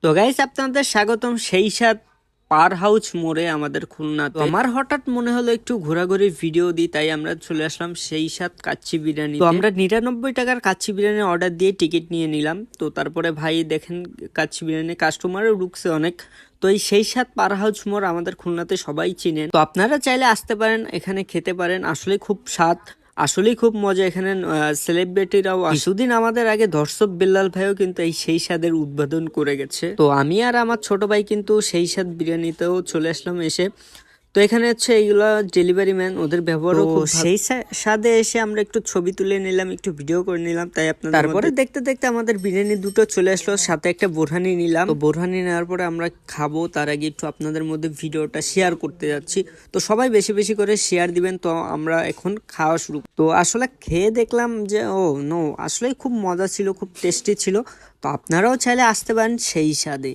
তো গাইস আপনাদের স্বাগতম সেই সাথ পার হাউস মোড়ে আমাদের খুলনাতে। আমার হঠাৎ মনে হলো একটু ঘোরাঘুরি ভিডিও দিই, তাই আমরা চলে আসলাম সেই সাথ কাচ্চি বিরিয়ানি। তো আমরা 99 টাকার কাচ্চি বিরিয়ানি অর্ডার দিয়ে টিকিট নিয়ে নিলাম। তো তারপরে ভাই দেখেন কাচ্চি বিরিয়ানি কাস্টমারও ঢুকছে অনেক। তো এই সেই সাথ পার হাউস মোড় আমাদের খুলনাতে সবাই চিনেন। তো আপনারা চাইলে আসতে পারেন, এখানে খেতে পারেন। আসলে খুব স্বাদ, আসলেই খুব মজা। এখানে সেলিব্রিটিরাও কিছুদিন আমাদের আগে দর্শক বিল্লাল ভাইও কিন্তু এই সেই স্বাদের উদ্বোধন করে গেছে। তো আমি আর আমার ছোট ভাই কিন্তু সেই স্বাদ বিরিয়ানিতেও চলে আসলাম এসে। তো এখানে হচ্ছে এইগুলা ডেলিভারি ম্যান, ওদের ব্যবহারও খুব সেই স্বাদে এসে আমরা একটু ছবি তুলে নিলাম, একটু ভিডিও করে নিলাম। তাই আপনার তারপরে দেখতে দেখতে আমাদের বিরিয়ানি দুটো চলে আসলো, সাথে একটা বোরহানি নিলাম। তো বোরহানি নেওয়ার পরে আমরা খাবো, তার আগে একটু আপনাদের মধ্যে ভিডিওটা শেয়ার করতে যাচ্ছি। তো সবাই বেশি বেশি করে শেয়ার দিবেন। তো আমরা এখন খাওয়া শুরু। তো আসলে খেয়ে দেখলাম যে আসলে খুব মজা ছিল, খুব টেস্টি ছিল। তো আপনারাও চাইলে আসতে পারেন সেই স্বাদে।